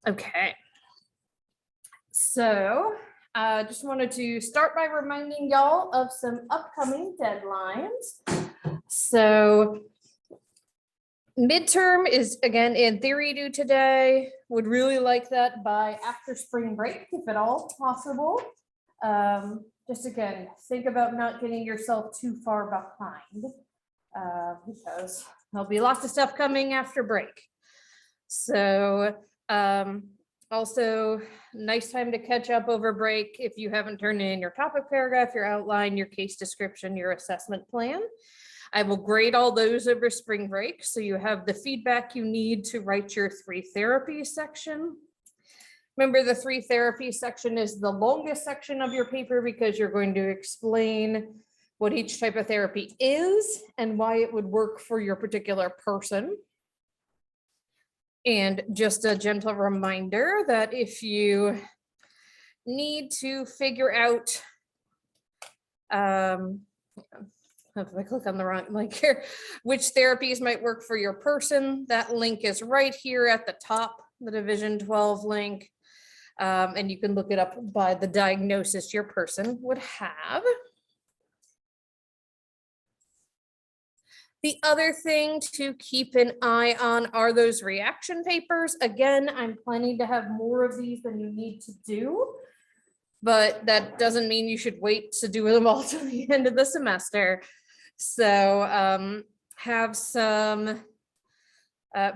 Okay. So just wanted to start by reminding y'all of some upcoming deadlines. So midterm is again in theory due today. Would really like that by after spring break, if at all possible. Just again, think about not getting yourself too far behind because there'll be lots of stuff coming after break. So also nice time to catch up over break if you haven't turned in your topic paragraph, your outline, your case description, your assessment plan. I will grade all those over spring break, so you have the feedback you need to write your 3 therapies section. Remember, the 3 therapies section is the longest section of your paper because you're going to explain what each type of therapy is and why it would work for your particular person. And just a gentle reminder that if you need to figure out, if I click on the wrong link here, which therapies might work for your person, that link is right here at the top, the Division 12 link. And you can look it up by the diagnosis your person would have. The other thing to keep an eye on are those reaction papers. Again, I'm planning to have more of these than you need to do, but that doesn't mean you should wait to do them all till the end of the semester. So have some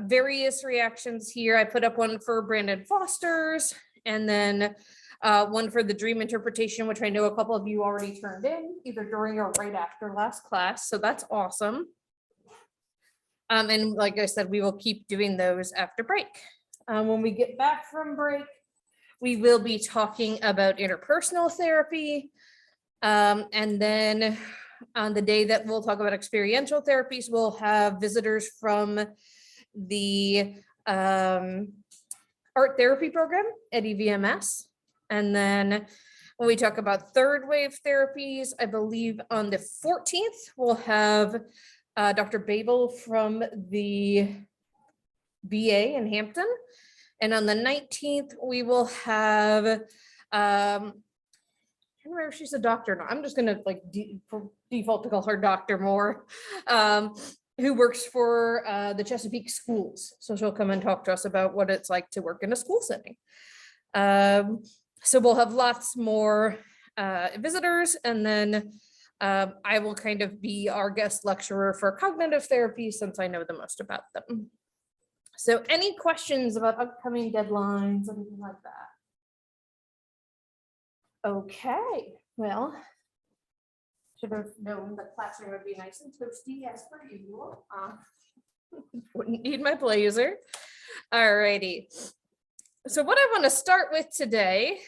various reactions here. I put up one for Brandon Foster's and then one for the dream interpretation, which I know a couple of you already turned in either during or right after last class. So that's awesome. And like I said, we will keep doing those after break. When we get back from break, we will be talking about interpersonal therapy. And then on the day that we'll talk about experiential therapies, we'll have visitors from the art therapy program at EVMS. And then when we talk about third wave therapies, I believe on the 14th, we'll have Dr. Babel from the VA in Hampton. And on the 19th, we will have, I can't remember if she's a doctor or not. I'm just gonna like default to call her Dr. Moore, who works for the Chesapeake schools. So she'll come and talk to us about what it's like to work in a school setting. So we'll have lots more visitors, and then I will kind of be our guest lecturer for cognitive therapy since I know the most about them. So any questions about upcoming deadlines, anything like that? Okay, well, should have known the classroom would be nice and toasty as per usual. Wouldn't need my blazer. All righty. So what I want to start with today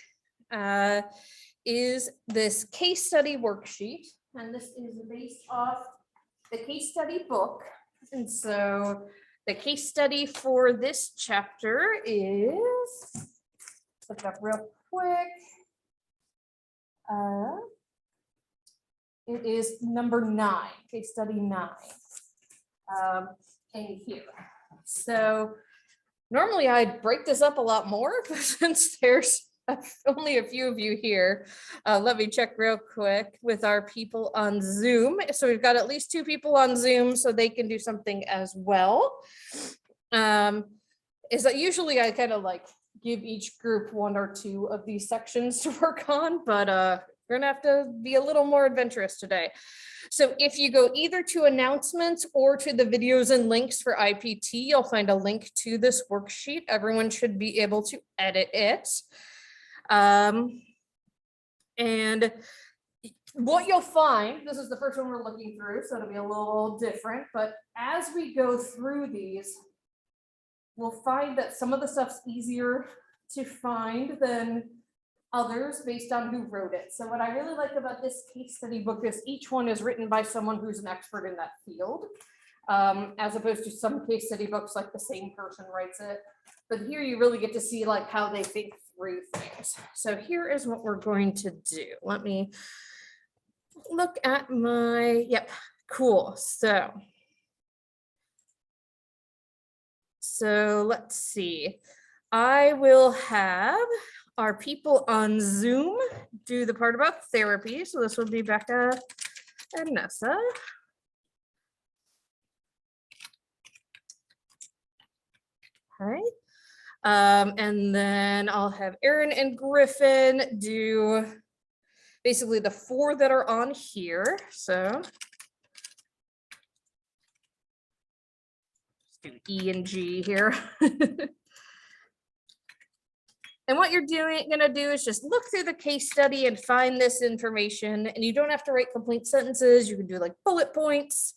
is this case study worksheet. And this is based off the case study book. And so the case study for this chapter is, look it up real quick. It is number 9, case study 9 in here. So normally I'd break this up a lot more, but since there's only a few of you here, let me check real quick with our people on Zoom. So we've got at least 2 people on Zoom, so they can do something as well. Is that usually I kind of like give each group 1 or 2 of these sections to work on, but we're gonna have to be a little more adventurous today. So if you go either to announcements or to the videos and links for IPT, you'll find a link to this worksheet. Everyone should be able to edit it. And what you'll find, this is the first one we're looking through, so it'll be a little different, but as we go through these, we'll find that some of the stuff's easier to find than others based on who wrote it. So what I really like about this case study book is each one is written by someone who's an expert in that field, as opposed to some case study books like the same person writes it. But here you really get to see like how they think through things. So here is what we're going to do. Let me look at my, yep, cool. So let's see. I will have our people on Zoom do the part about therapy. So this will be Becca and Nessa. Okay. And then I'll have Erin and Griffin do basically the 4 that are on here. So let's do E and G here. And what you're gonna do is just look through the case study and find this information. And you don't have to write complete sentences. You can do like bullet points.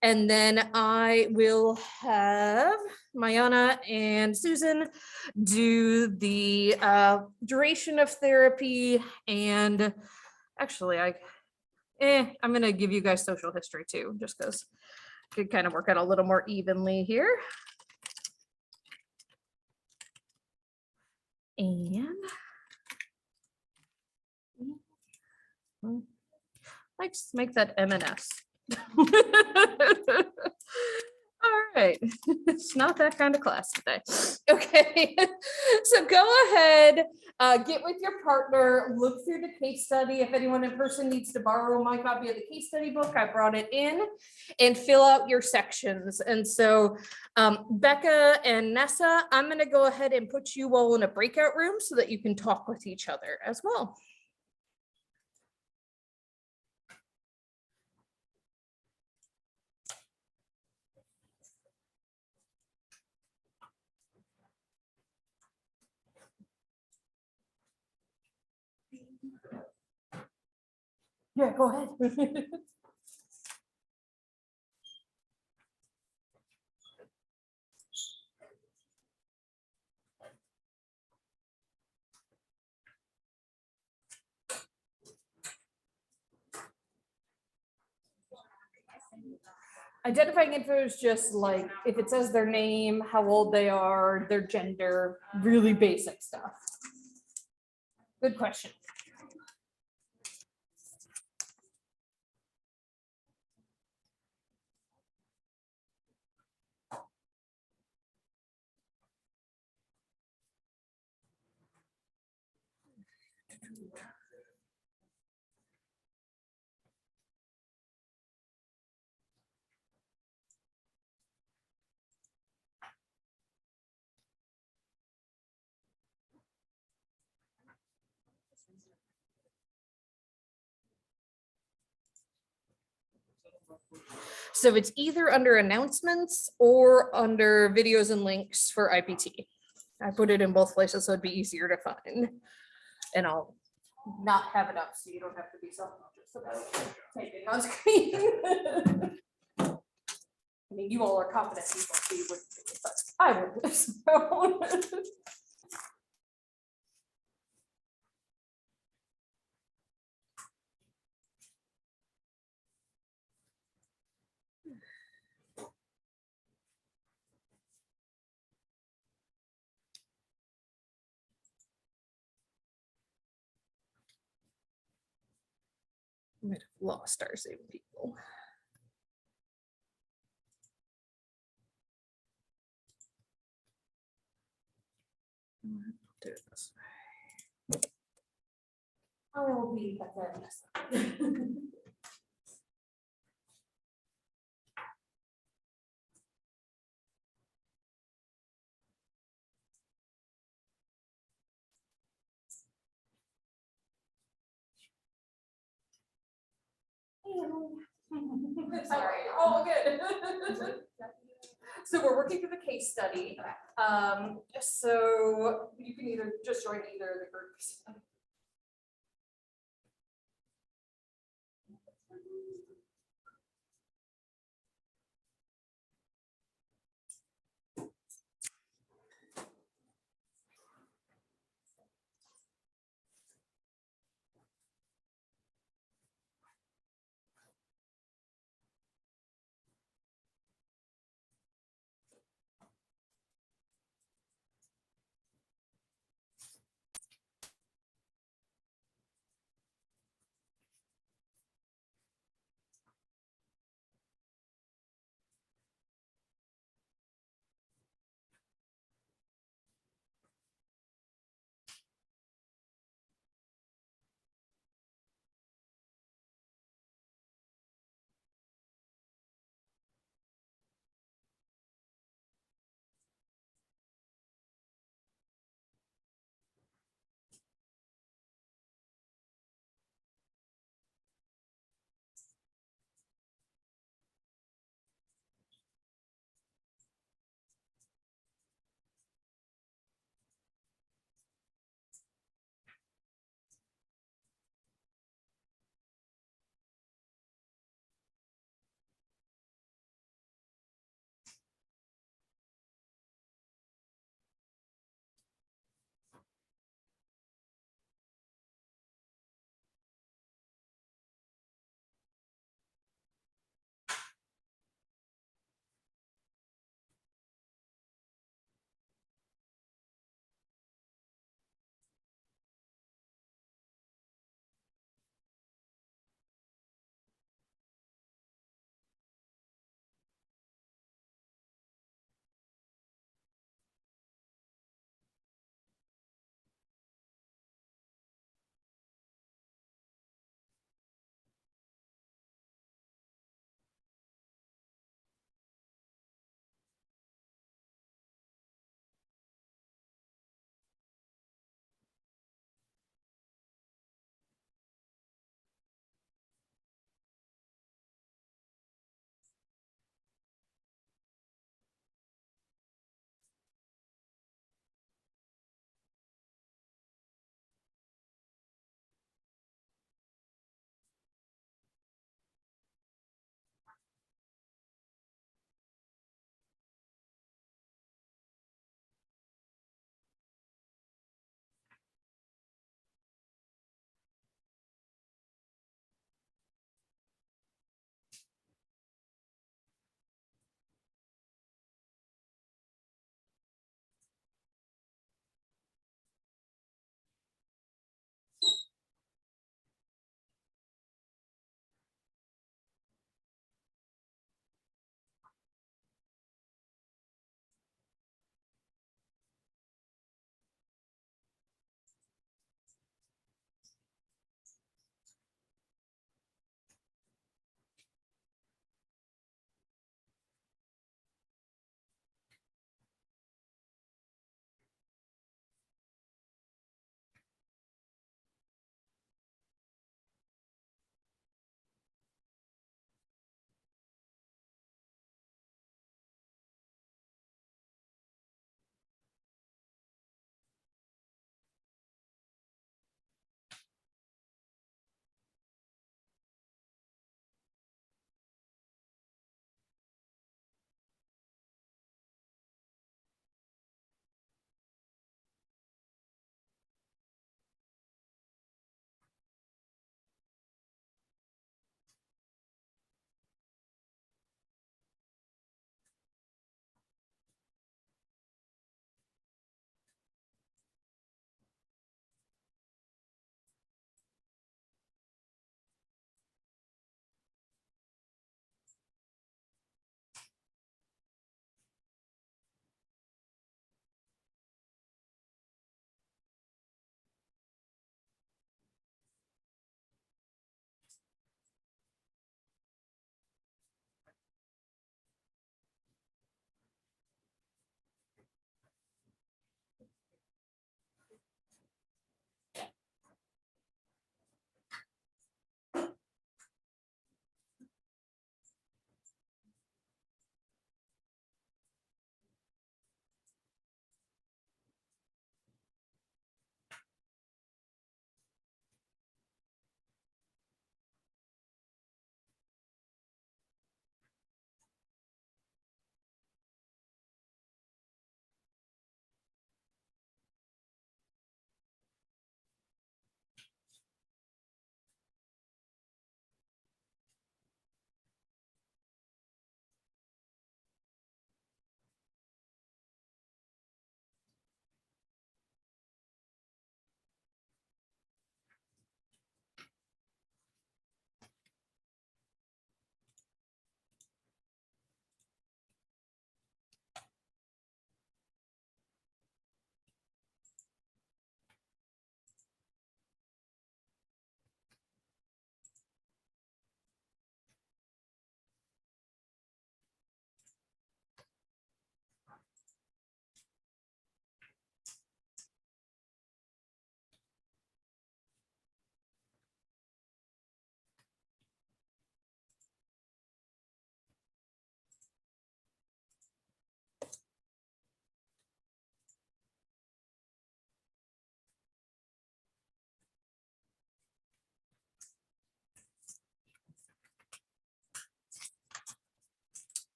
And then I will have Mayana and Susan do the duration of therapy. And actually, I'm gonna give you guys social history too, just because it could kind of work out a little more evenly here. And let's make that M&S. All right, it's not that kind of class today. Okay, so go ahead, get with your partner, look through the case study. If anyone in person needs to borrow my copy of the case study book, I brought it in, and fill out your sections. And so Becca and Nessa, I'm gonna go ahead and put you all in a breakout room so that you can talk with each other as well. Yeah, go ahead. Identifying info is just like if it says their name, how old they are, their gender, really basic stuff. Good question. So it's either under announcements or under videos and links for IPT. I put it in both places so it'd be easier to find. And I'll not have it up so you don't have to be self-conscious about typing on screen. I mean, you all are confident people, so you wouldn't do it, but I would. So. We might have lost our same people. Do it this way. I will be at that. Sorry, all good. So we're working through the case study. So you can either just join either of the groups.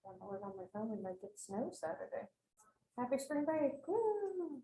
download on my phone, we might get snow Saturday. Happy spring break. Woo!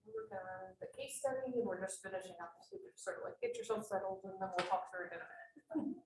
We're done the case study, and we're just finishing up, so you can sort of like get yourself settled, and then we'll talk through it in a minute.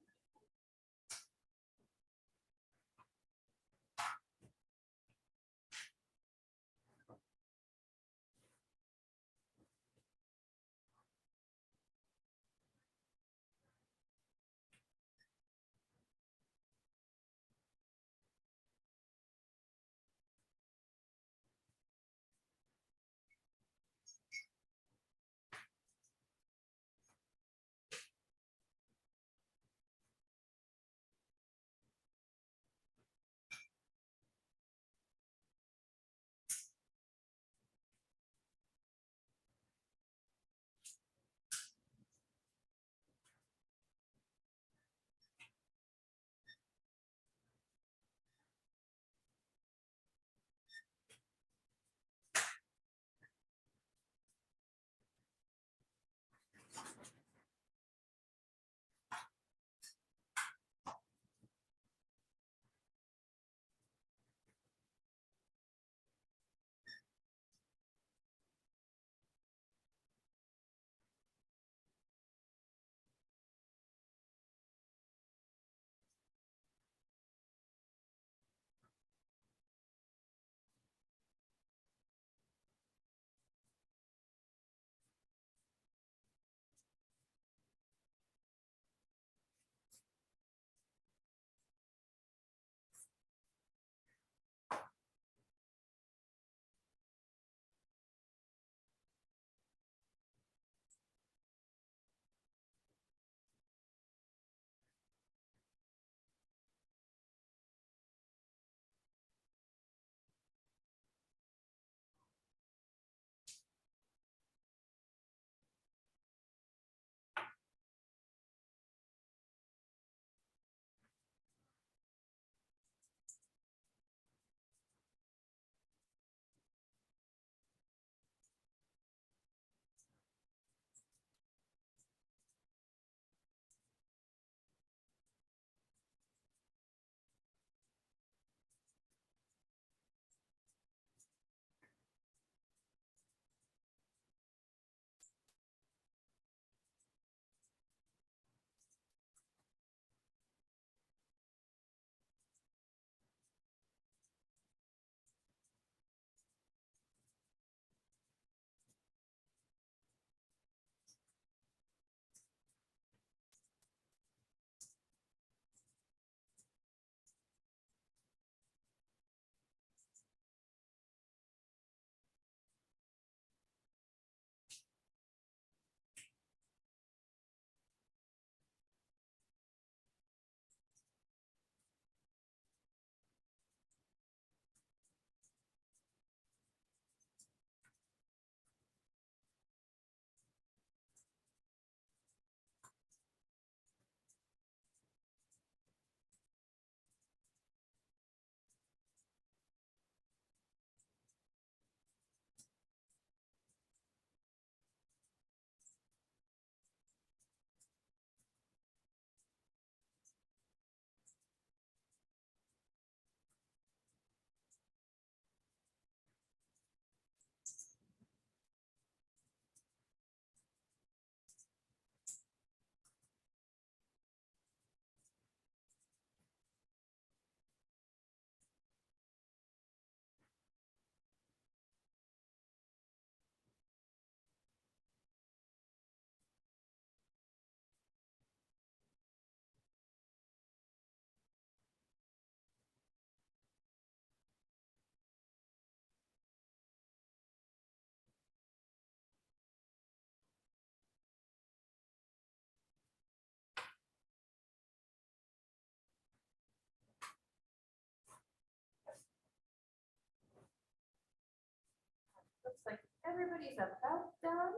looks like everybody's about done.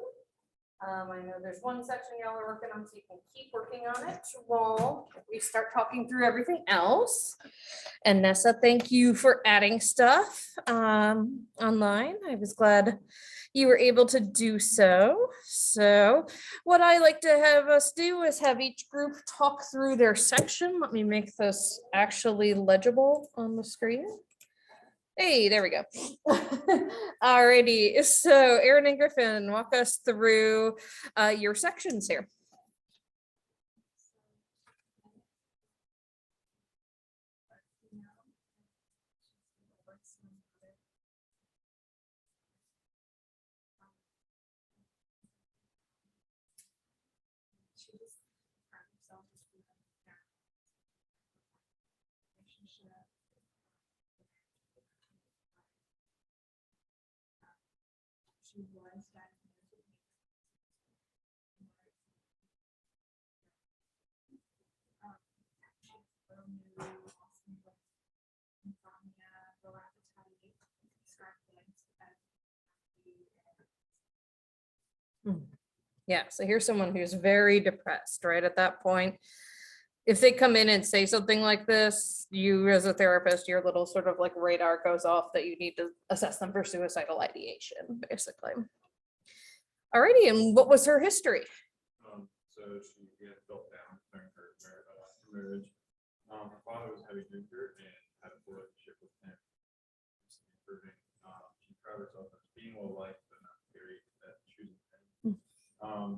I know there's one section y'all are working on, so you can keep working on it while we start talking through everything else. And Nessa, thank you for adding stuff online. I was glad you were able to do so. So what I like to have us do is have each group talk through their section. Let me make this actually legible on the screen. Hey, there we go. Alrighty, so Erin and Griffin, walk us through your sections here. She was diagnosed with insomnia, low appetite, Yeah, so here's someone who's very depressed, right at that point. If they come in and say something like this, you as a therapist, your little sort of like radar goes off that you need to assess them for suicidal ideation, basically. Alrighty, and what was her history? So she had felt down during her marriage. Her father was a heavy drinker and had a relationship with him. Improving. She proud herself as being well-liked, but not very at choosing him.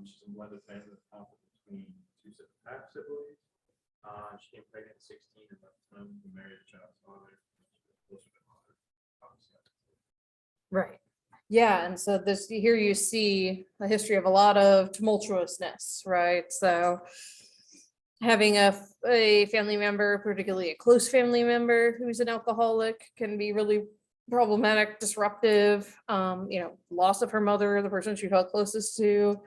She's a blended family with conflict between two half siblings. She came pregnant at 16 and left home to marry the child's father. Right. Yeah, and so this here you see a history of a lot of tumultuousness, right? So having a family member, particularly a close family member who's an alcoholic, can be really problematic, disruptive. Loss of her mother, the person she felt closest to.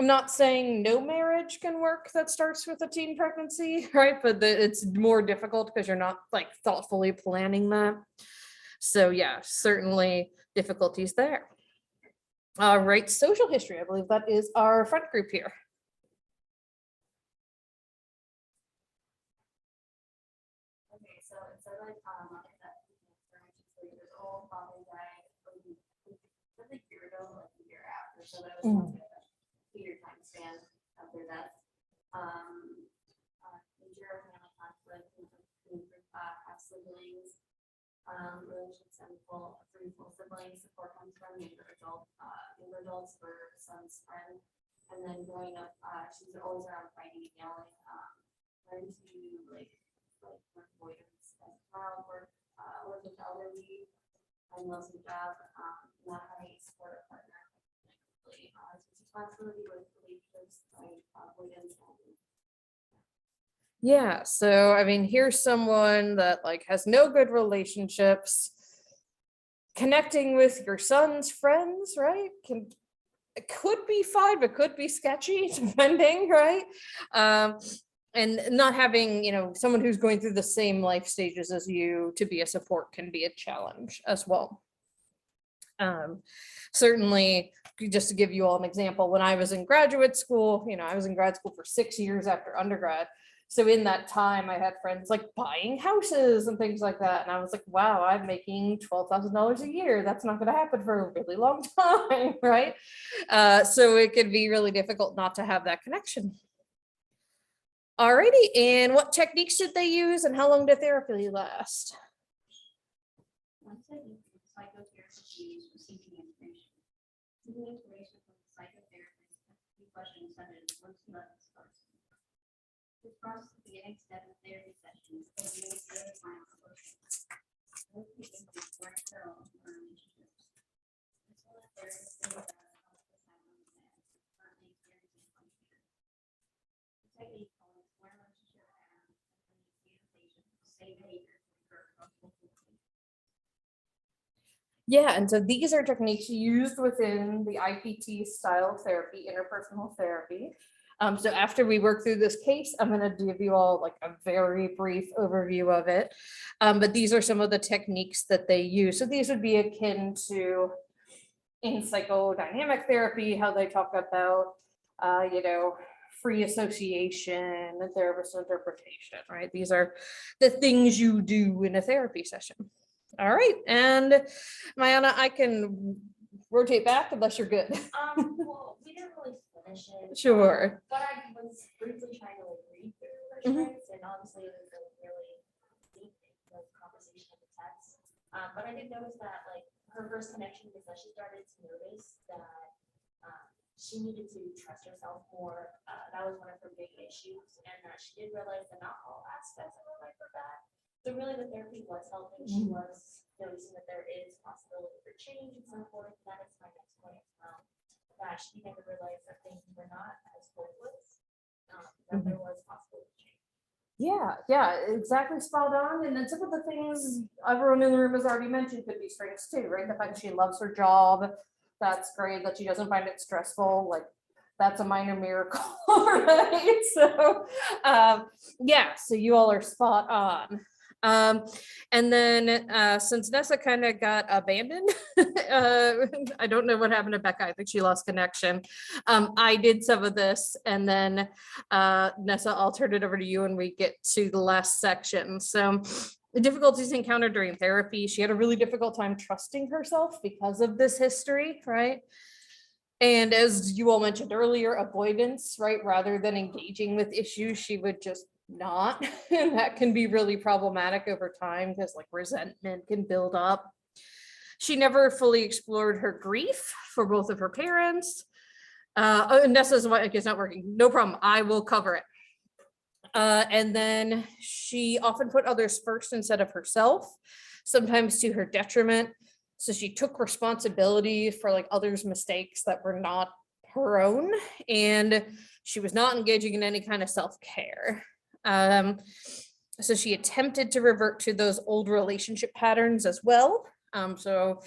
I'm not saying no marriage can work that starts with a teen pregnancy, right? But it's more difficult because you're not like thoughtfully planning that. So yeah, certainly difficulties there. All right, social history. I believe that is our front group here. okay, so it said like that years old, father died really year ago, like a year after. So that was like a 2-year time span of their death. Major family conflict, have siblings. Relationships and full siblings, support comes from younger adults were son's friend. And then growing up, she's always around fighting and yelling. Learned to like avoidance as well, work with elderly, and lost her job, not having a supportive partner. Responsibility with relationships, like avoidance and Yeah, so I mean, here's someone that like has no good relationships. Connecting with your son's friends, right? It could be fine, but could be sketchy, depending, right? And not having, someone who's going through the same life stages as you to be a support can be a challenge as well. Certainly, just to give you all an example, when I was in graduate school, I was in grad school for 6 years after undergrad. So in that time, I had friends like buying houses and things like that. And I was like, wow, I'm making $12,000 a year. That's not going to happen for a really long time, right? So it could be really difficult not to have that connection. Alrighty, and what techniques did they use and how long did therapy last? psychotherapy is receiving information. Seeking information from the psychotherapist, questions such as what's next first. This process is the beginning step of therapy sessions, and you need to define solutions. Those people who work their own relationships. This is what therapists think about how this happens and currently experiencing function. The technique called square relationship and communication, say behavior for Yeah, and so these are techniques used within the IPT style therapy, interpersonal therapy. So after we work through this case, I'm going to give you all like a very brief overview of it. But these are some of the techniques that they use. So these would be akin to in psychodynamic therapy, how they talk about, free association and therapist interpretation, right? These are the things you do in a therapy session. All right, and Mayana, I can rotate back unless you're good. Well, we didn't really finish it. Sure. But I was briefly trying to like read through her Mhm. strengths, and obviously it was a really deep like conversation of the text. But I did notice that like her first connection was that she started to notice that she needed to trust herself more. That was one of her big issues, and that she did realize that not all aspects of her life were bad. So really, the therapy was helping. She was noticing that there is possibility for change and so forth. That is my next point. That she began to realize that things were not as hopeless. That there was possibility for change. Yeah, exactly spot on. And then some of the things everyone in the room has already mentioned could be strengths too, right? The fact that she loves her job, that's great. That she doesn't find it stressful, like that's a minor miracle, right? So, yeah, so you all are spot on. And then since Nessa kind of got abandoned, I don't know what happened to Becca. I think she lost connection. I did some of this, and then Nessa, I'll turn it over to you when we get to the last section. So the difficulties encountered during therapy, she had a really difficult time trusting herself because of this history, right? And as you all mentioned earlier, avoidance, right? Rather than engaging with issues, she would just not. And that can be really problematic over time because like resentment can build up. She never fully explored her grief for both of her parents. Nessa's mic is not working. No problem. I will cover it. And then she often put others first instead of herself, sometimes to her detriment. So she took responsibility for like others' mistakes that were not her own, and she was not engaging in any kind of self-care. So she attempted to revert to those old relationship patterns as well. So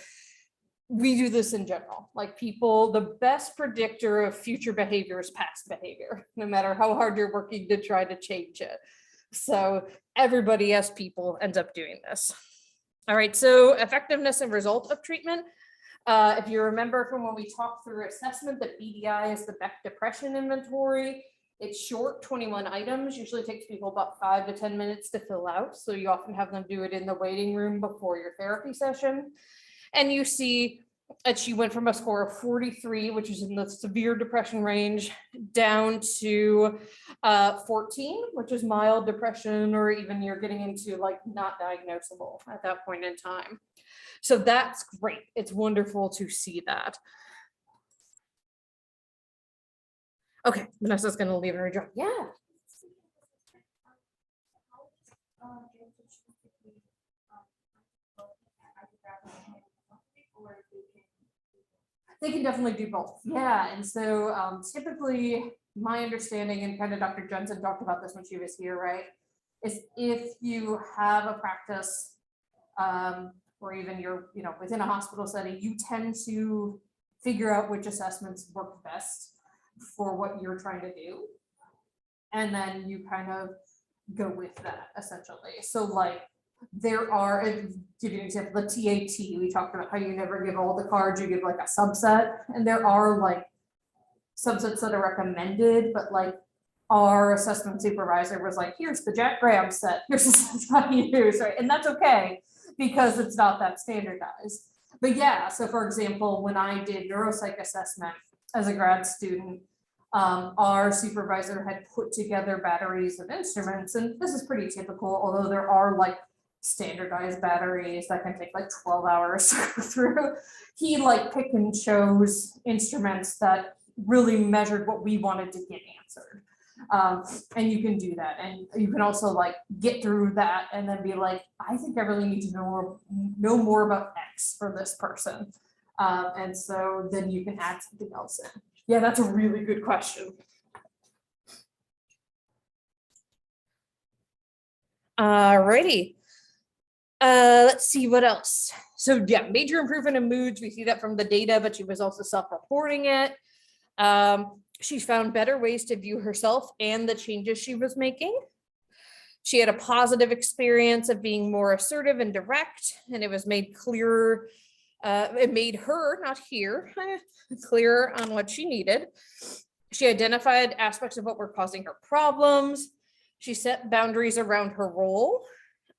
we do this in general, like people, the best predictor of future behavior is past behavior, no matter how hard you're working to try to change it. So everybody as people ends up doing this. All right, so effectiveness and result of treatment. If you remember from when we talked through assessment, that BDI is the Beck Depression Inventory. It's short, 21 items, usually takes people about 5 to 10 minutes to fill out. So you often have them do it in the waiting room before your therapy session. And you see that she went from a score of 43, which is in the severe depression range, down to 14, which is mild depression, or even you're getting into like not diagnosable at that point in time. So that's great. It's wonderful to see that. Okay, Vanessa's gonna leave and rejoin. Yeah. They can definitely do both. Yeah, and so typically my understanding, and kind of Dr. Jensen talked about this when she was here, right? Is if you have a practice or even you're, within a hospital setting, you tend to figure out which assessments work best for what you're trying to do. And then you kind of go with that essentially. So like there are, give you an example, the TAT, we talked about how you never give all the cards, you give like a subset, and there are like subsets that are recommended, but like our assessment supervisor was like, here's the Jack Graham set, here's the sets how you use, right? And that's okay because it's not that standardized. But yeah, so for example, when I did neuropsych assessment as a grad student, our supervisor had put together batteries of instruments, and this is pretty typical, although there are like standardized batteries that can take like 12 hours to go through. He like picked and chose instruments that really measured what we wanted to get answered. And you can do that, and you can also like get through that and then be like, I think I really need to know more about X for this person. And so then you can add something else in. Yeah, that's a really good question. Alrighty. Let's see what else. So yeah, major improvement in moods. We see that from the data, but she was also self-reporting it. She found better ways to view herself and the changes she was making. She had a positive experience of being more assertive and direct, and it was made clearer It made her, not here, clearer on what she needed. She identified aspects of what were causing her problems. She set boundaries around her role.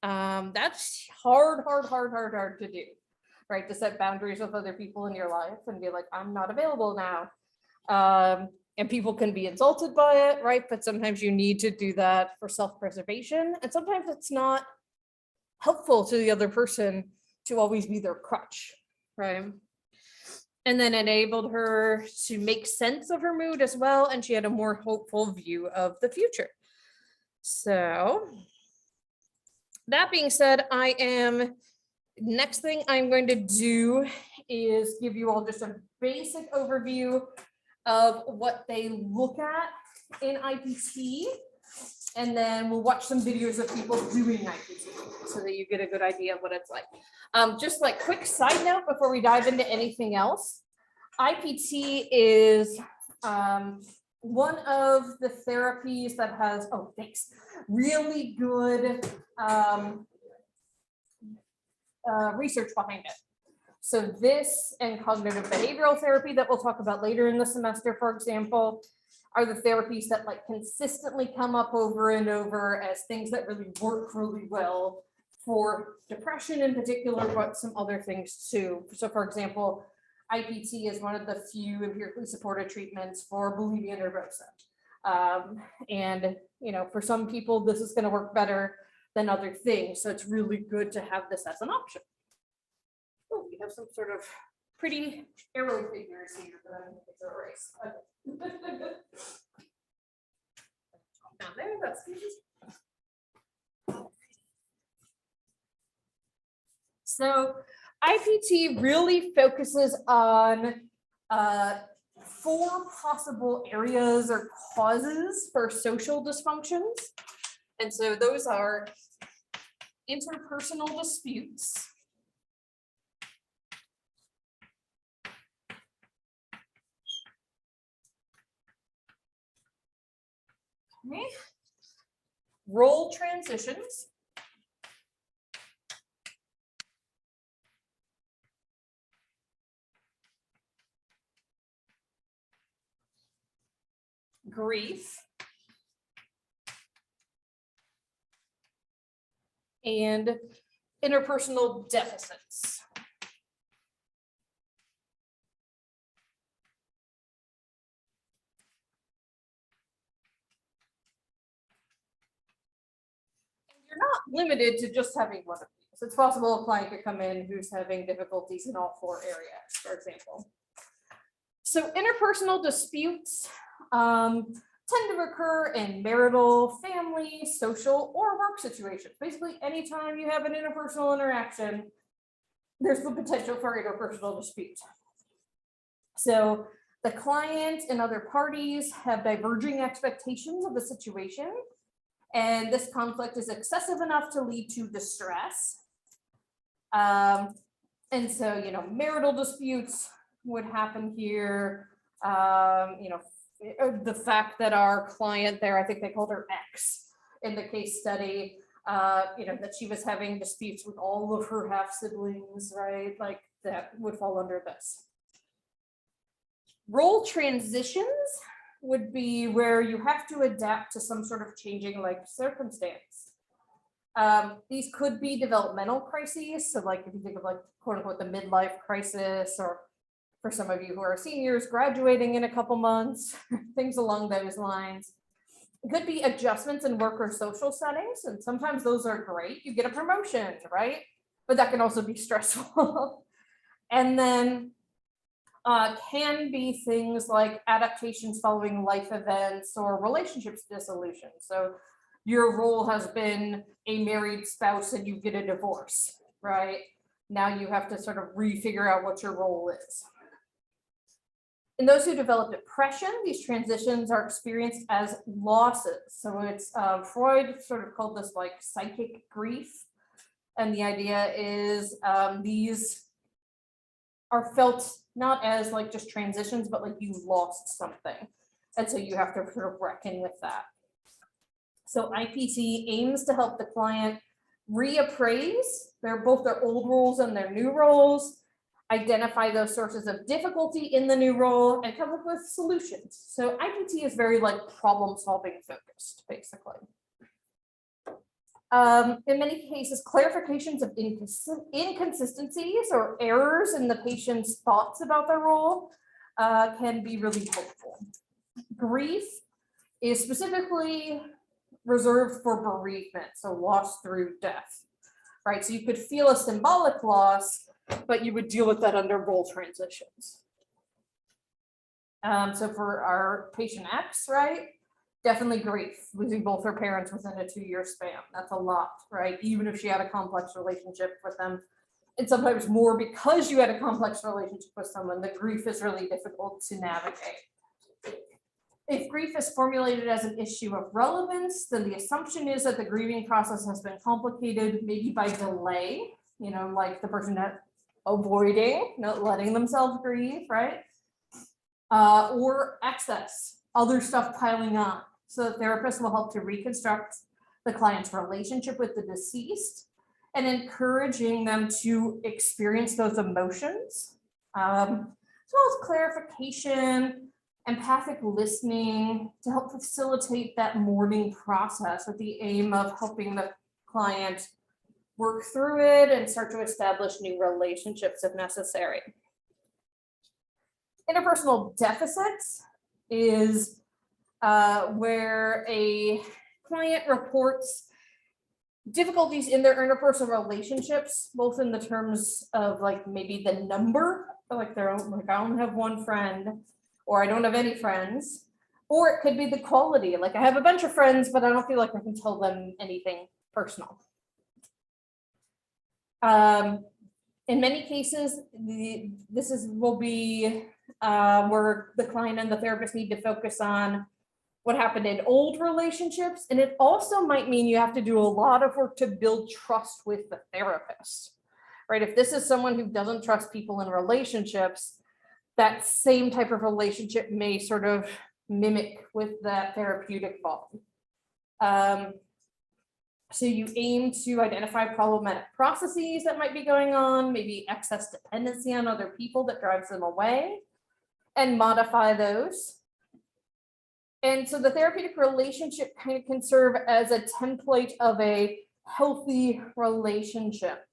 That's hard to do, right? To set boundaries with other people in your life and be like, I'm not available now. And people can be insulted by it, right? But sometimes you need to do that for self-preservation. And sometimes it's not helpful to the other person to always be their crutch, right? And then enabled her to make sense of her mood as well. And she had a more hopeful view of the future. So that being said, next thing I'm going to do is give you all just a basic overview of what they look at in IPT. And then we'll watch some videos of people doing IPT so that you get a good idea of what it's like. Just like quick side note before we dive into anything else, IPT is one of the therapies that has, really good research behind it. So this and cognitive behavioral therapy that we'll talk about later in the semester, for example, are the therapies that like consistently come up over and over as things that really work really well for depression in particular, but some other things too. So for example, IPT is one of the few empirically supported treatments for bulimia nervosa. And for some people, this is going to work better than other things. So it's really good to have this as an option. Oh, we have some sort of pretty arrow figures here that I'm going to erase. Now there, that's so IPT really focuses on 4 possible areas or causes for social dysfunctions. And so those are interpersonal disputes, role transitions, grief, and interpersonal deficits. You're not limited to just having one of these. It's possible a client could come in who's having difficulties in all 4 areas, for example. So interpersonal disputes tend to occur in marital, family, social, or work situations. Basically, anytime you have an interpersonal interaction, there's the potential for interpersonal dispute. So the client and other parties have diverging expectations of the situation, and this conflict is excessive enough to lead to distress. And so, marital disputes would happen here. The fact that our client there, I think they called her X in the case study, that she was having disputes with all of her half siblings, right? Like that would fall under this. Role transitions would be where you have to adapt to some sort of changing life circumstance. These could be developmental crises. So like if you think of like quote unquote the midlife crisis, or for some of you who are seniors graduating in a couple months, things along those lines. It could be adjustments in work or social settings. And sometimes those are great. You get a promotion, right? But that can also be stressful. And then can be things like adaptations following life events or relationships dissolution. So your role has been a married spouse and you get a divorce, right? Now you have to sort of refigure out what your role is. In those who develop depression, these transitions are experienced as losses. So it's Freud sort of called this like psychic grief. And the idea is these are felt not as like just transitions, but like you lost something. And so you have to sort of reckon with that. So IPT aims to help the client reappraise both their old roles and their new roles, identify those sources of difficulty in the new role, and come up with solutions. So IPT is very like problem solving focused, basically. In many cases, clarifications of inconsistencies or errors in the patient's thoughts about their role can be really helpful. Grief is specifically reserved for bereavement, so loss through death, right? So you could feel a symbolic loss, but you would deal with that under role transitions. So for our patient X, right? Definitely grief, losing both her parents within a 2-year span. That's a lot, right? Even if she had a complex relationship with them. And sometimes more because you had a complex relationship with someone, the grief is really difficult to navigate. If grief is formulated as an issue of relevance, then the assumption is that the grieving process has been complicated, maybe by delay, you know, like the person that avoiding, not letting themselves grieve, right? Or excess, other stuff piling on. So the therapist will help to reconstruct the client's relationship with the deceased and encouraging them to experience those emotions, as well as clarification, empathic listening to help facilitate that mourning process with the aim of helping the client work through it and start to establish new relationships if necessary. Interpersonal deficits is where a client reports difficulties in their interpersonal relationships, both in the terms of like maybe the number, like they're like, I only have one friend, or I don't have any friends, or it could be the quality, like I have a bunch of friends, but I don't feel like I can tell them anything personal. In many cases, this will be where the client and the therapist need to focus on what happened in old relationships. And it also might mean you have to do a lot of work to build trust with the therapist, right? If this is someone who doesn't trust people in relationships, that same type of relationship may sort of mimic with that therapeutic bond. So you aim to identify problematic processes that might be going on, maybe excess dependency on other people that drives them away, and modify those. And so the therapeutic relationship kind of can serve as a template of a healthy relationship.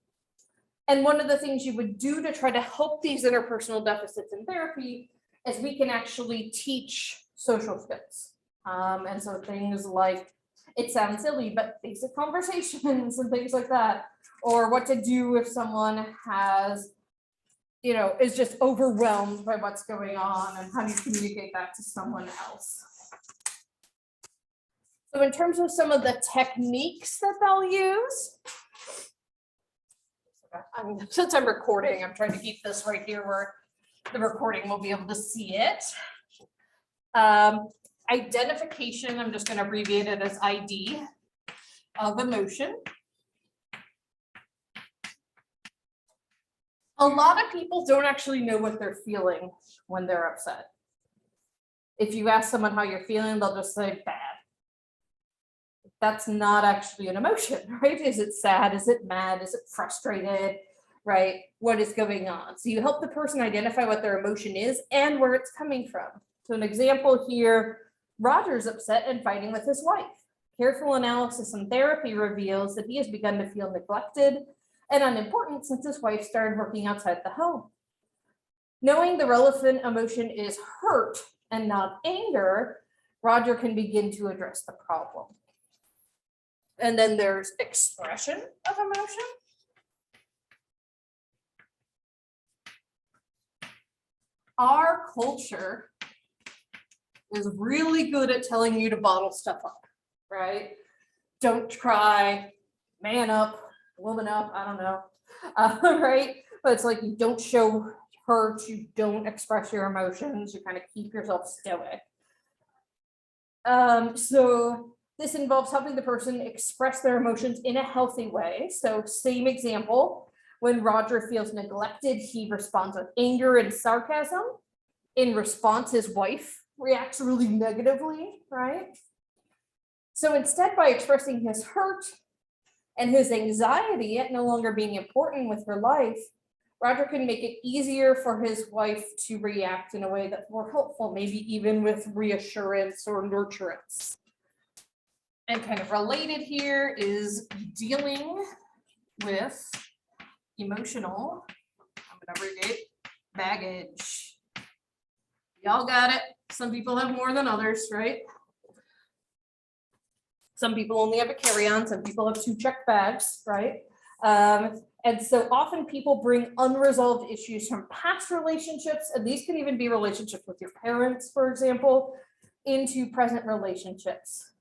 And one of the things you would do to try to help these interpersonal deficits in therapy is we can actually teach social skills. And so things like, it sounds silly, but basic conversations and things like that, or what to do if someone has, you know, is just overwhelmed by what's going on and how do you communicate that to someone else. So in terms of some of the techniques that they'll use, since I'm recording, I'm trying to keep this right here where the recording will be able to see it. Identification, I'm just going to abbreviate it as ID of emotion. A lot of people don't actually know what they're feeling when they're upset. If you ask someone how you're feeling, they'll just say bad. That's not actually an emotion, right? Is it sad? Is it mad? Is it frustrated? Right? What is going on? So you help the person identify what their emotion is and where it's coming from. So an example here, Roger's upset and fighting with his wife. Careful analysis and therapy reveals that he has begun to feel neglected and unimportant since his wife started working outside the home. Knowing the relevant emotion is hurt and not anger, Roger can begin to address the problem. And then there's expression of emotion. Our culture is really good at telling you to bottle stuff up, right? Don't cry, man up, woman up, I don't know, right? But it's like you don't show hurt, you don't express your emotions, you kind of keep yourself stoic. So this involves helping the person express their emotions in a healthy way. So same example, when Roger feels neglected, he responds with anger and sarcasm. In response, his wife reacts really negatively, right? So instead, by expressing his hurt and his anxiety at no longer being important with her life, Roger can make it easier for his wife to react in a way that's more helpful, maybe even with reassurance or nurturance. And kind of related here is dealing with emotional, I'm gonna read it, baggage. Y'all got it. Some people have more than others, right? Some people only have a carry-on, some people have 2 checked bags, right? And so often people bring unresolved issues from past relationships, and these can even be relationships with your parents, for example, into present relationships.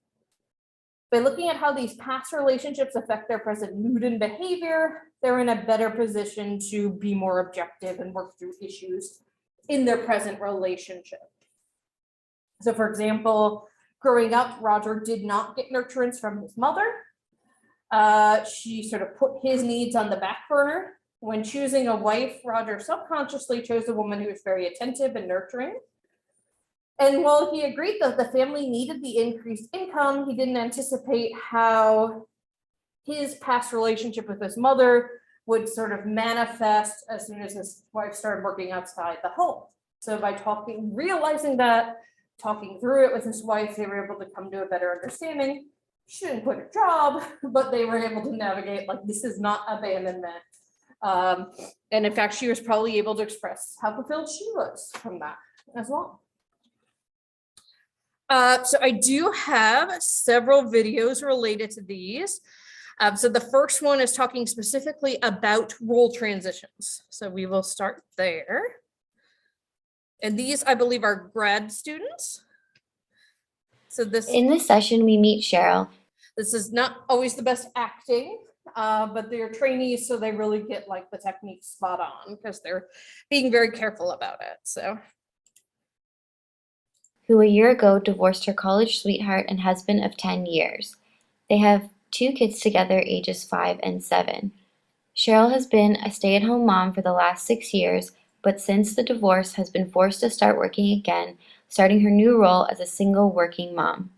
By looking at how these past relationships affect their present mood and behavior, they're in a better position to be more objective and work through issues in their present relationship. So for example, growing up, Roger did not get nurturance from his mother. She sort of put his needs on the back burner. When choosing a wife, Roger subconsciously chose a woman who was very attentive and nurturing. And while he agreed that the family needed the increased income, he didn't anticipate how his past relationship with his mother would sort of manifest as soon as his wife started working outside the home. So by realizing that, talking through it with his wife, they were able to come to a better understanding. She didn't quit her job, but they were able to navigate, like, this is not abandonment. And in fact, she was probably able to express how fulfilled she was from that as well. So I do have several videos related to these. So the first one is talking specifically about role transitions. So we will start there. And these, I believe, are grad students. So In this session, we meet Cheryl. This is not always the best acting, but they're trainees, so they really get like the technique spot on because they're being very careful about it. So, who a year ago divorced her college sweetheart and husband of 10 years. They have 2 kids together, ages 5 and 7. Cheryl has been a stay-at-home mom for the last 6 years, but since the divorce has been forced to start working again, starting her new role as a single working mom.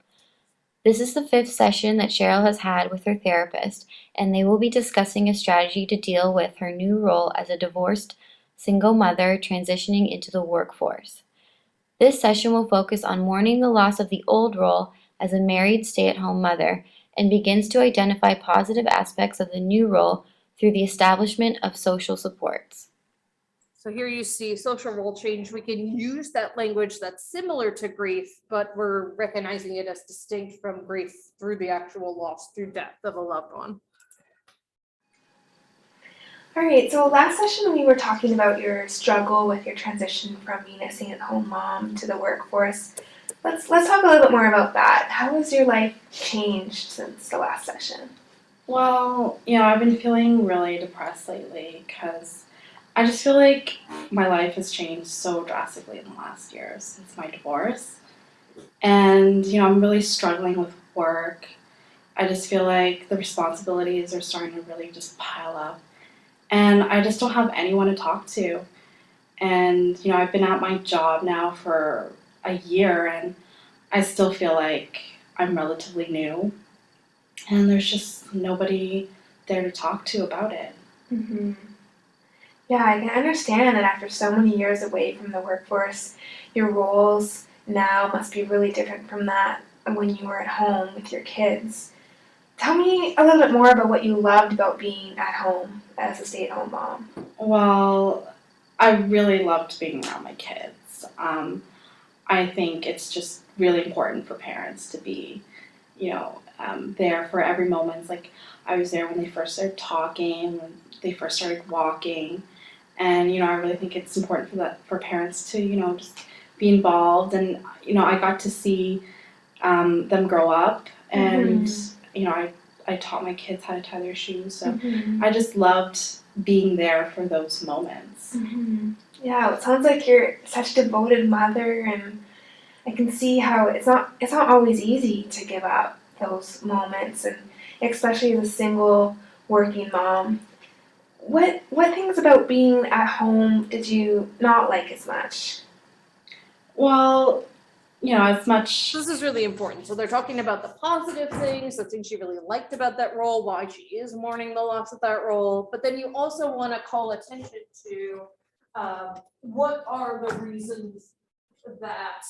This is the 5th session that Cheryl has had with her therapist, and they will be discussing a strategy to deal with her new role as a divorced single mother transitioning into the workforce. This session will focus on mourning the loss of the old role as a married stay-at-home mother and begins to identify positive aspects of the new role through the establishment of social supports. so here you see social role change. We can use that language that's similar to grief, but we're recognizing it as distinct from grief through the actual loss, through death of a loved one. All right, so last session we were talking about your struggle with your transition from being a stay-at-home mom to the workforce. Let's talk a little bit more about that. How has your life changed since the last session? Well, I've been feeling really depressed lately because I just feel like my life has changed so drastically in the last year since my divorce. And, I'm really struggling with work. I just feel like the responsibilities are starting to really just pile up. And I just don't have anyone to talk to. And, I've been at my job now for a year and I still feel like I'm relatively new. And there's just nobody there to talk to about it. Mm-hmm. Yeah, I can understand that after so many years away from the workforce, your roles now must be really different from that when you were at home with your kids. Tell me a little bit more about what you loved about being at home as a stay-at-home mom. Well, I really loved being around my kids. I think it's just really important for parents to be, there for every moment. Like I was there when they first started talking, when they first started walking. And, I really think it's important for parents to, just be involved. And, I got to see them grow up and, I taught my kids how to tie their shoes. So I just loved being there for those moments. Mm-hmm. Yeah, it sounds like you're such a devoted mother, and I can see how it's not always easy to give up those moments, and especially as a single working mom. What things about being at home did you not like as much? Well, as much. This is really important. So they're talking about the positive things, the things she really liked about that role, why she is mourning the loss of that role. But then you also want to call attention to what are the reasons that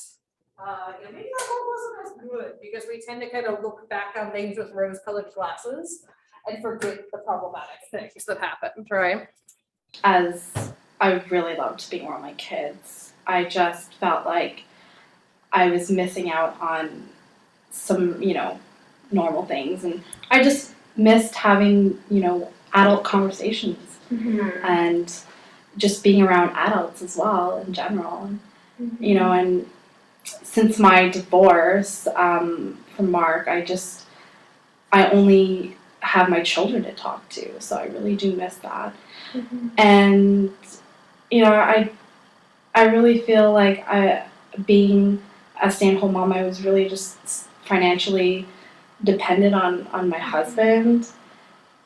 maybe that role wasn't as good, because we tend to kind of look back on things with rose-colored glasses and forget the problematic things that happened, right? As I really loved being around my kids, I just felt like I was missing out on some, normal things. And I just missed having, adult conversations and just being around adults as well in general. And since my divorce from Mark, I only have my children to talk to. So I really do miss that. And, I really feel like being a stay-at-home mom, I was really just financially dependent on my husband,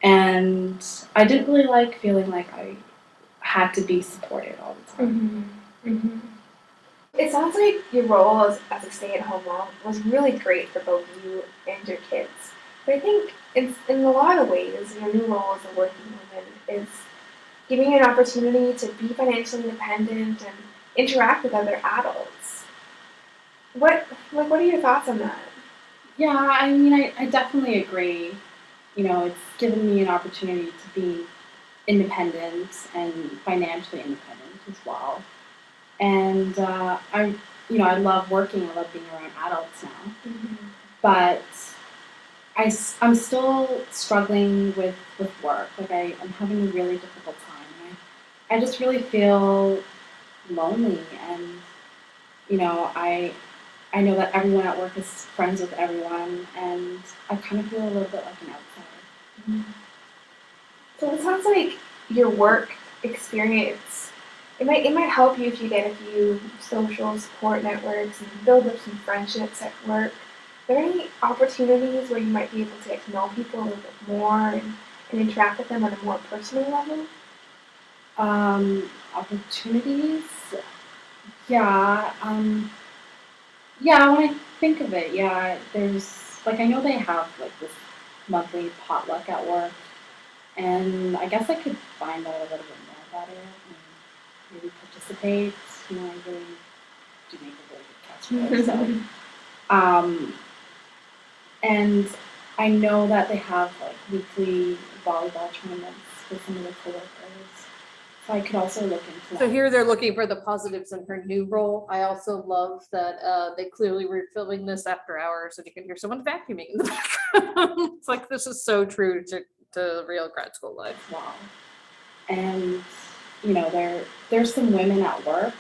and I didn't really like feeling like I had to be supported all the time. It sounds like your role as a stay-at-home mom was really great for both you and your kids. But I think in a lot of ways, your new role as a working woman is giving you an opportunity to be financially independent and interact with other adults. What are your thoughts on that? Yeah, I mean, I definitely agree. It's given me an opportunity to be independent and financially independent as well. And I love working. I love being around adults now. But I'm still struggling with work. Like I'm having a really difficult time. I just really feel lonely, and I know that everyone at work is friends with everyone, and I kind of feel a little bit like an outsider. So it sounds like your work experience, it might help you if you get a few social support networks and build up some friendships at work. Are there any opportunities where you might be able to get to know people a little bit more and interact with them on a more personal level? Opportunities? Yeah. Yeah, when I think of it, there's I know they have this monthly potluck at work, and I guess I could find out a little bit more about it and maybe participate. I really do make a really good catchphrase. So, and I know that they have weekly volleyball tournaments with some of the coworkers. So I could also look into that. So here they're looking for the positives in her new role. I also love that they clearly were filming this after hours, and you can hear someone vacuuming in the background. It's like, this is so true to real grad school life. Wow. And there's some women at work,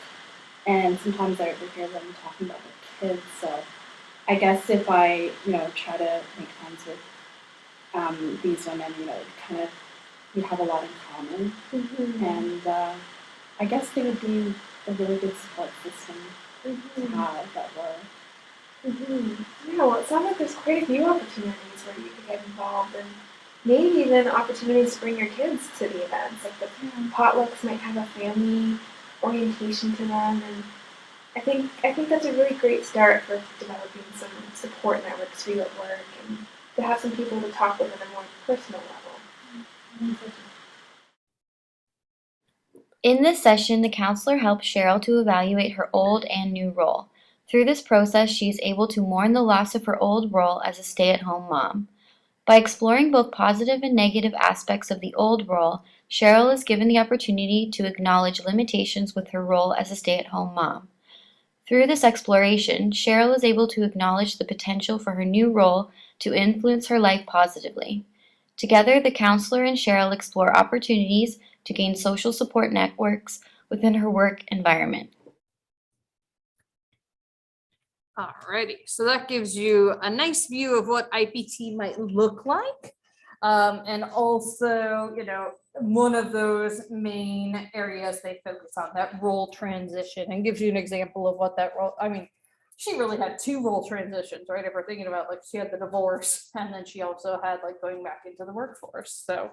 and sometimes I hear them talking about their kids. So I guess if I try to make friends with these women, we'd have a lot in common, and I guess they would be a really good support system to have at work. Yeah, well, it sounds like there's quite a few opportunities where you could get involved, and maybe even opportunities to bring your kids to the events. Like the potlucks might have a family orientation to them, and I think that's a really great start for developing some support networks for you at work and to have some people to talk with on a more personal level. In this session, the counselor helps Cheryl to evaluate her old and new role. Through this process, she is able to mourn the loss of her old role as a stay-at-home mom. By exploring both positive and negative aspects of the old role, Cheryl is given the opportunity to acknowledge limitations with her role as a stay-at-home mom. Through this exploration, Cheryl is able to acknowledge the potential for her new role to influence her life positively. Together, the counselor and Cheryl explore opportunities to gain social support networks within her work environment. Alrighty, so that gives you a nice view of what IPT might look like. And also, one of those main areas they focus on, that role transition, and gives you an example of what that role, she really had two role transitions, right? If we're thinking about she had the divorce, and then she also had going back into the workforce. So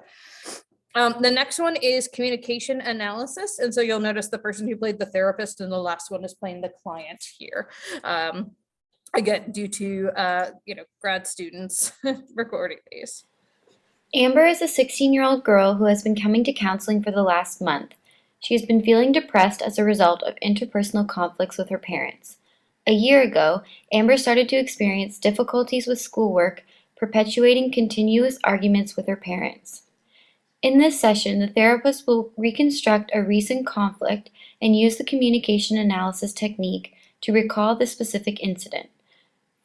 the next one is communication analysis. And so you'll notice the person who played the therapist and the last one is playing the client here. again, due to, grad students recording days. Amber is a 16-year-old girl who has been coming to counseling for the last month. She has been feeling depressed as a result of interpersonal conflicts with her parents. A year ago, Amber started to experience difficulties with schoolwork, perpetuating continuous arguments with her parents. In this session, the therapist will reconstruct a recent conflict and use the communication analysis technique to recall the specific incident.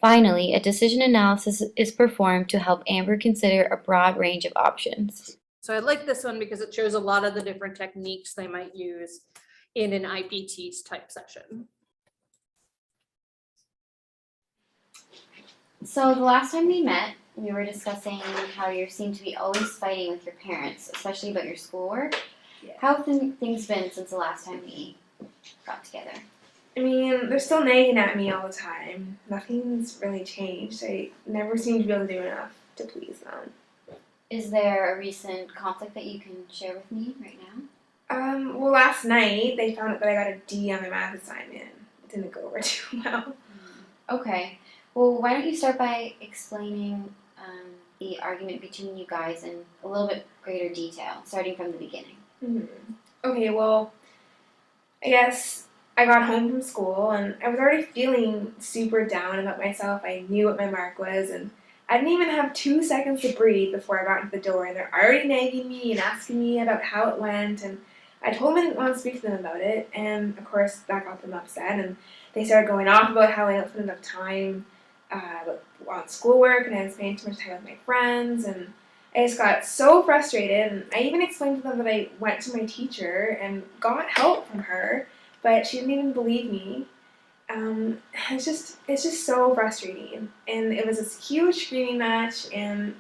Finally, a decision analysis is performed to help Amber consider a broad range of options. So I like this one because it shows a lot of the different techniques they might use in an IPT type session. So the last time we met, we were discussing how you seem to be always fighting with your parents, especially about your schoolwork. Yeah. How have things been since the last time we got together? I mean, they're still nagging at me all the time. Nothing's really changed. I never seem to be able to do enough to please them. Is there a recent conflict that you can share with me right now? Well, last night they found out that I got a D on my math assignment. It didn't go over too well. Okay. Well, why don't you start by explaining the argument between you guys in a little bit greater detail, starting from the beginning. Okay, well, I guess I got home from school and I was already feeling super down about myself. I knew what my mark was, and I didn't even have 2 seconds to breathe before I got into the door, and they're already nagging me and asking me about how it went, and I told them I didn't want to speak to them about it, and of course that got them upset, and they started going off about how I don't spend enough time on schoolwork and I was spending too much time with my friends, and I just got so frustrated, and I even explained to them that I went to my teacher and got help from her, but she didn't even believe me. It's just so frustrating, and it was this huge screaming match, and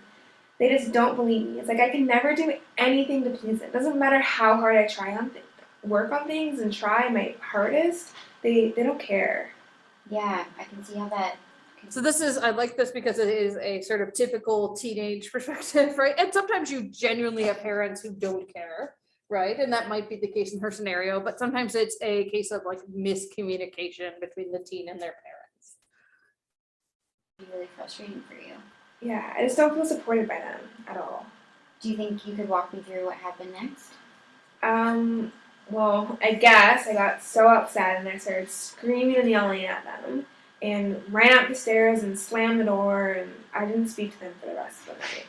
they just don't believe me. It's like I can never do anything to please them. It doesn't matter how hard I try on work on things and try my hardest, they don't care. Yeah, I can see how that. So I like this because it is a sort of typical teenage perspective, right? And sometimes you genuinely have parents who don't care, right? And that might be the case in her scenario, but sometimes it's a case of like miscommunication between the teen and their parents. Really frustrating for you. Yeah, I just don't feel supported by them at all. Do you think you could walk me through what happened next? Well, I guess I got so upset and I started screaming and yelling at them and ran up the stairs and slammed the door, and I didn't speak to them for the rest of the night.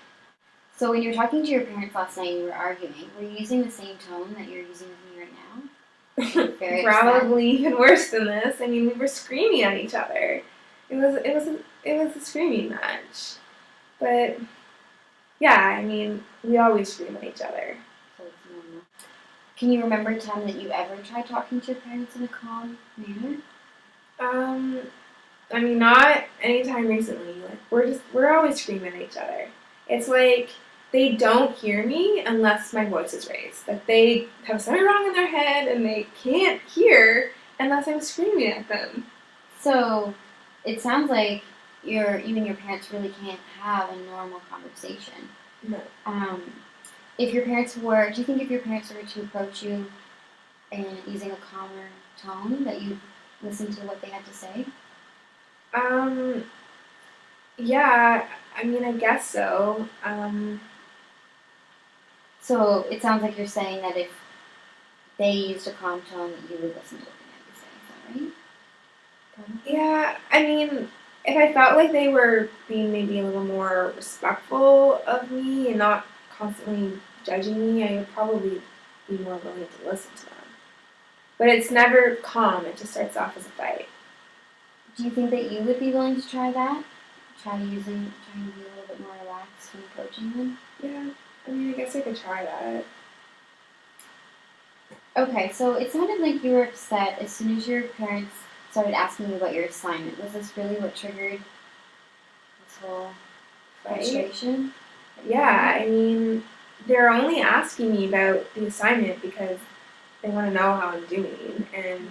So when you were talking to your parents last night and you were arguing, were you using the same tone that you're using with me right now? Very Probably even worse than this. I mean, we were screaming at each other. It was a screaming match. But yeah, I mean, we always scream at each other. So it's normal. Can you remember a time that you ever tried talking to your parents in a calm manner? I mean, not anytime recently. Like we're always screaming at each other. It's like they don't hear me unless my voice is raised. Like they have something wrong in their head and they can't hear unless I'm screaming at them. So it sounds like you and your parents really can't have a normal conversation. No. Do you think if your parents were to approach you and using a calmer tone that you'd listen to what they had to say? Yeah, I mean, I guess so. So it sounds like you're saying that if they used a calm tone, that you would listen to what they had to say. Is that right? Yeah, I mean, if I felt like they were being maybe a little more respectful of me and not constantly judging me, I would probably be more willing to listen to them. But it's never calm, it just starts off as a fight. Do you think that you would be willing to try that? Trying to be a little bit more relaxed when approaching them? Yeah, I mean, I guess I could try that. Okay, so it sounded like you were upset as soon as your parents started asking you about your assignment. Was this really what triggered this whole frustration? Yeah, I mean, they're only asking me about the assignment because they want to know how I'm doing, and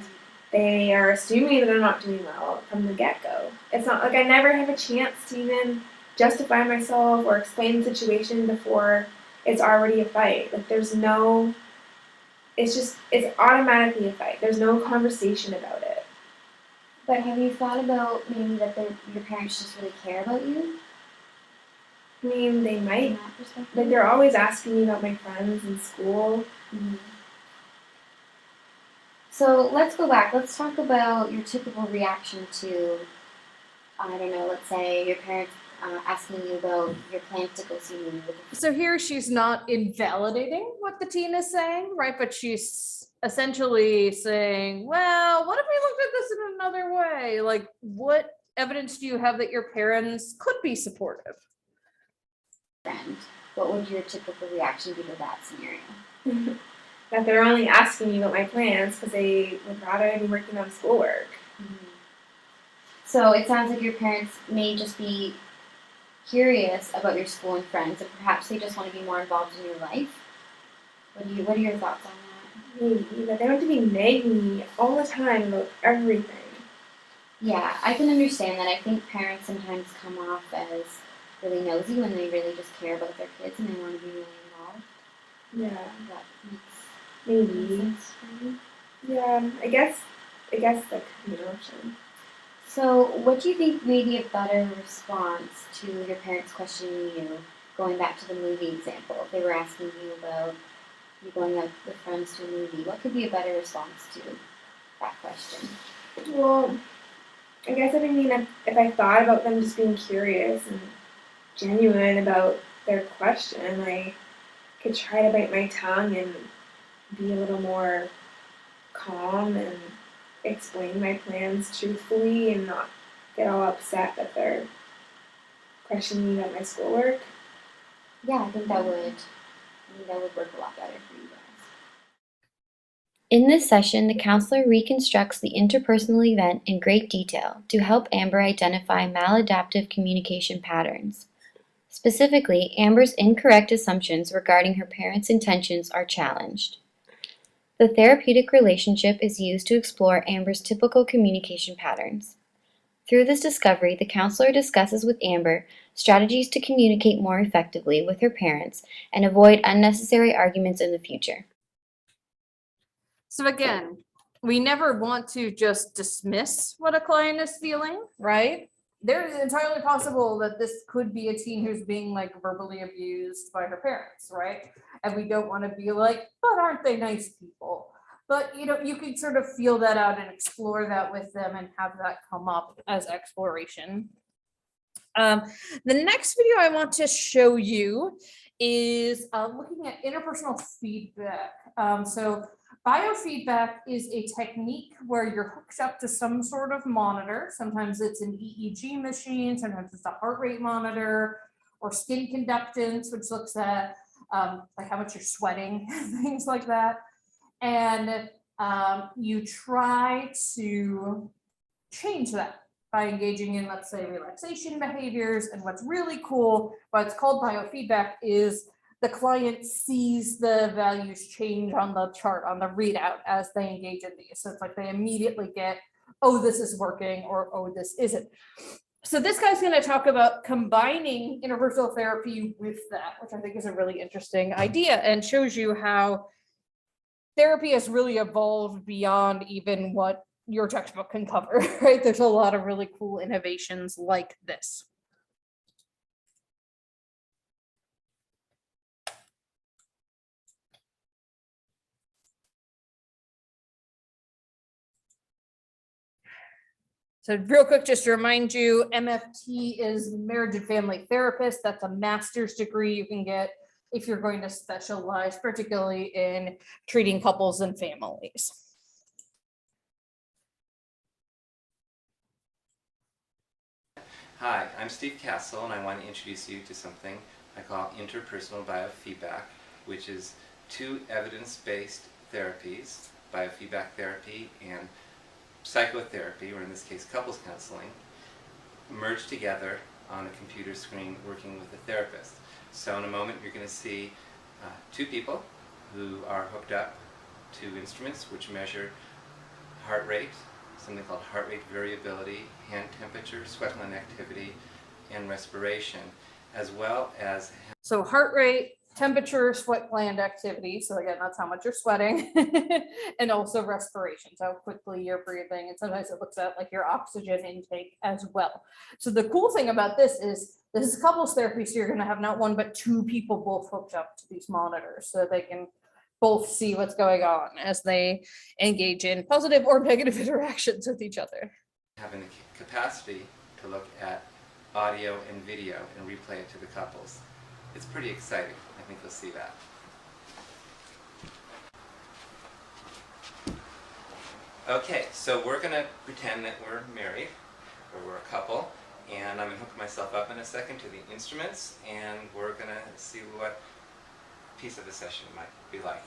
they are assuming that I'm not doing well from the get-go. It's not like I never have a chance to even justify myself or explain the situation before it's already a fight. Like it's automatically a fight. There's no conversation about it. But have you thought about maybe that your parents just really care about you I mean, they in might. that perspective? Like, they're always asking me about my friends in school. Mhm. So let's go back. Let's talk about your typical reaction to, I don't know, let's say your parents asking you about your plans to go see a movie with a So here she's not invalidating what the teen is saying, right? But she's essentially saying, well, what if we looked at this in another way? Like, what evidence do you have that your parents could be supportive? friend. What would your typical reaction be to that scenario? That they're only asking me about my plans because they would rather I be working on schoolwork. So it sounds like your parents may just be curious about your school and friends, and perhaps they just want to be more involved in your life. What are your thoughts on that? Maybe, but they don't have to be nagging me all the time about everything. Yeah, I can understand that. I think parents sometimes come off as really nosy when they really just care about their kids and they want to be really involved. Yeah, That makes maybe. sense for me. Yeah, I guess that could be an option. So, what do you think may be a better response to your parents questioning you, going back to the movie example? If they were asking you about you going out with friends to a movie, what could be a better response to that question? Well, I guess if I thought about them just being curious and genuine about their question, I could try to bite my tongue and be a little more calm and explain my plans truthfully and not get all upset that they're questioning me about my schoolwork. Yeah, I think that would work a lot better for you guys. In this session, the counselor reconstructs the interpersonal event in great detail to help Amber identify maladaptive communication patterns. Specifically, Amber's incorrect assumptions regarding her parents' intentions are challenged. The therapeutic relationship is used to explore Amber's typical communication patterns. Through this discovery, the counselor discusses with Amber strategies to communicate more effectively with her parents and avoid unnecessary arguments in the future. So again, we never want to just dismiss what a client is feeling, right? There's entirely possible that this could be a teen who's being like verbally abused by her parents, right? And we don't want to be like, but aren't they nice people? But you can sort of feel that out and explore that with them and have that come up as exploration. The next video I want to show you is looking at interpersonal feedback. So biofeedback is a technique where you're hooked up to some sort of monitor. Sometimes it's an EEG machine, sometimes it's a heart rate monitor, or skin conductance, which looks at like how much you're sweating, things like that. And you try to change that by engaging in, let's say, relaxation behaviors. And what's really cool, why it's called biofeedback, is the client sees the values change on the chart, on the readout, as they engage in these. So it's like they immediately get, oh, this is working, or oh, this isn't. So this guy's going to talk about combining interpersonal therapy with that, which I think is a really interesting idea and shows you how therapy has really evolved beyond even what your textbook can cover, right? There's a lot of really cool innovations like this. So real quick, just to remind you, MFT is marriage and family therapist. That's a master's degree you can get if you're going to specialize, particularly in treating couples and families. Hi, I'm Steve Castle, and I want to introduce you to something I call interpersonal biofeedback, which is two evidence-based therapies, biofeedback therapy and psychotherapy, or in this case couples counseling, merged together on a computer screen working with a therapist. So in a moment you're going to see two people who are hooked up to instruments which measure heart rate, something called heart rate variability, hand temperature, sweat gland activity, and respiration, as well as... So heart rate, temperature, sweat gland activity. So again, that's how much you're sweating. And also respiration, so how quickly you're breathing. And sometimes it looks at like your oxygen intake as well. So the cool thing about this is couples therapy. So you're gonna have not one, but two people both hooked up to these monitors so they can both see what's going on as they engage in positive or negative interactions with each other. Having the capacity to look at audio and video and replay it to the couples. It's pretty exciting. I think you'll see that. Okay, so we're going to pretend that we're married, or we're a couple, and I'm going to hook myself up in a second to the instruments, and we're going to see what piece of the session might be like.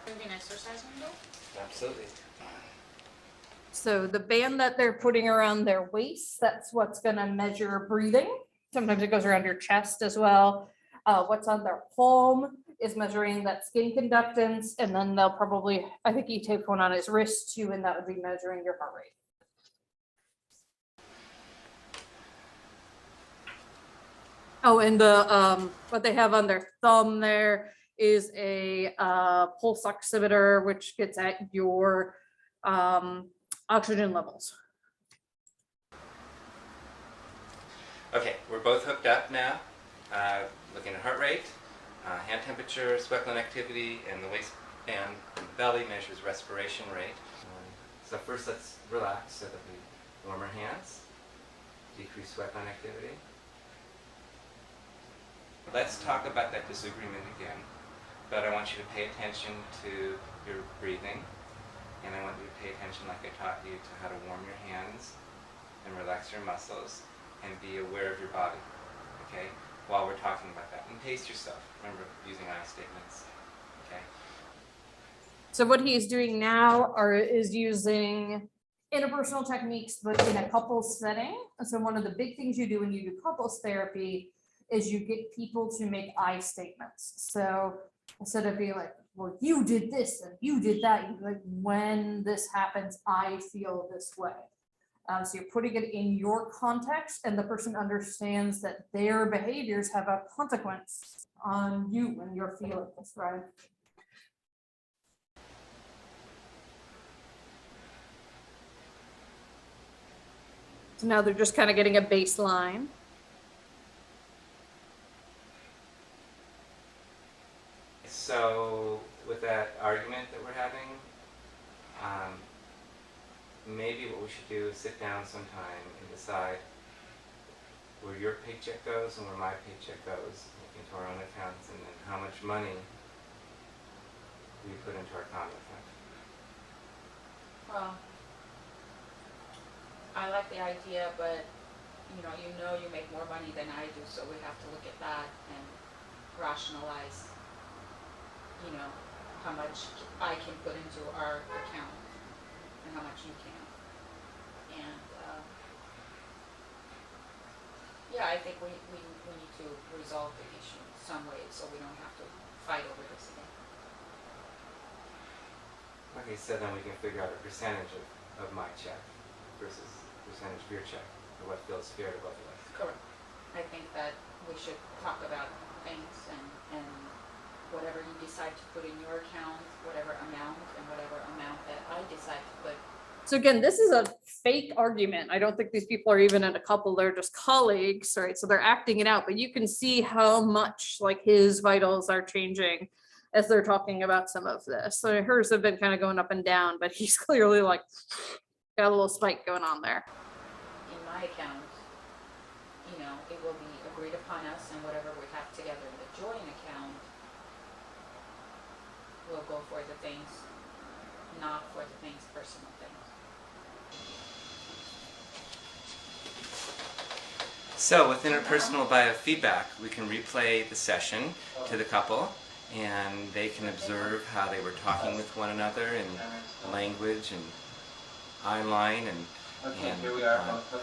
An exercise window? Absolutely. So the band that they're putting around their waist, that's what's gonna measure breathing. Sometimes it goes around your chest as well. What's on their palm is measuring that skin conductance, and then they'll probably, I think he taped one on his wrist too, and that would be measuring your heart rate. Oh, and the what they have on their thumb there is a pulse oximeter, which gets at your oxygen levels. Okay, we're both hooked up now, looking at heart rate, hand temperature, sweat gland activity, and the waistband and the belly measures respiration rate. So first let's relax so that we warm our hands, decrease sweat gland activity. Let's talk about that disagreement again, but I want you to pay attention to your breathing, and I want you to pay attention like I taught you to how to warm your hands and relax your muscles and be aware of your body, okay, while we're talking about that. And pace yourself. Remember, using I statements, okay? So what he's doing now is using interpersonal techniques, but in a couples setting. So one of the big things you do when you do couples therapy is you get people to make I statements. So instead of being like, well, you did this and you did that, you're like, when this happens, I feel this way. So you're putting it in your context, and the person understands that their behaviors have a consequence on you when you're feeling this, right? So now they're just kind of getting a baseline. So with that argument that we're having, maybe what we should do is sit down sometime and decide where your paycheck goes and where my paycheck goes into our own accounts, and then how much money we put into our common account. Well, I like the idea, but you make more money than I do, so we have to look at that and rationalize, how much I can put into our account and how much you can. And I think we need to resolve the issue some way so we don't have to fight over this again. Okay, so then we can figure out a percentage of my check versus percentage of your check, or what feels fair to both of us. Correct. I think that we should talk about things and whatever you decide to put in your account, whatever amount, and whatever amount that I decide to put. So again, this is a fake argument. I don't think these people are even in a couple, they're just colleagues, right? So they're acting it out, but you can see how much like his vitals are changing as they're talking about some of this. So hers have been kind of going up and down, but he's clearly like got a little spike going on there. In my account, it will be agreed upon us, and whatever we have together in the joint account will go for the things, not for the things, personal things. So with interpersonal biofeedback, we can replay the session to the couple, and they can observe how they were talking with one another in language and eye line and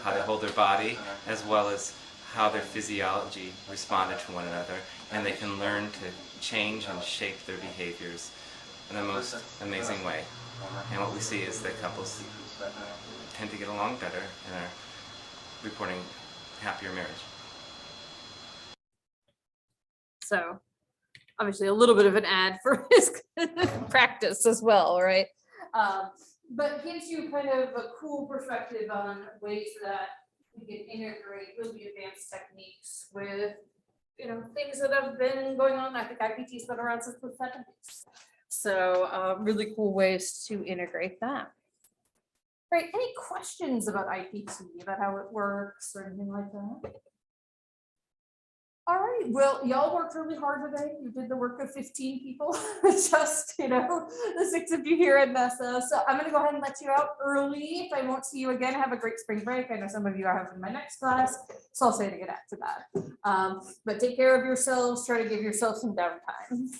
how they hold their body, as well as how their physiology responded to one another, and they can learn to change and shape their behaviors in the most amazing way. And what we see is that couples tend to get along better and are reporting happier marriage. So obviously a little bit of an ad for his practice as well, right? But gives you kind of a cool perspective on ways that we can integrate really advanced techniques with, you know, things that have been going on. I think IPT's been around since the 70s. So really cool ways to integrate that. Great. Any questions about IPT, about how it works or anything like that? All right, well, y'all worked really hard today. You did the work of 15 people, just, you know, the 6 of you here at Mesa. So I'm gonna go ahead and let you out early. If I won't see you again, have a great spring break. I know some of you are having my next class, so I'll say to get after that. But take care of yourselves, try to give yourself some downtime.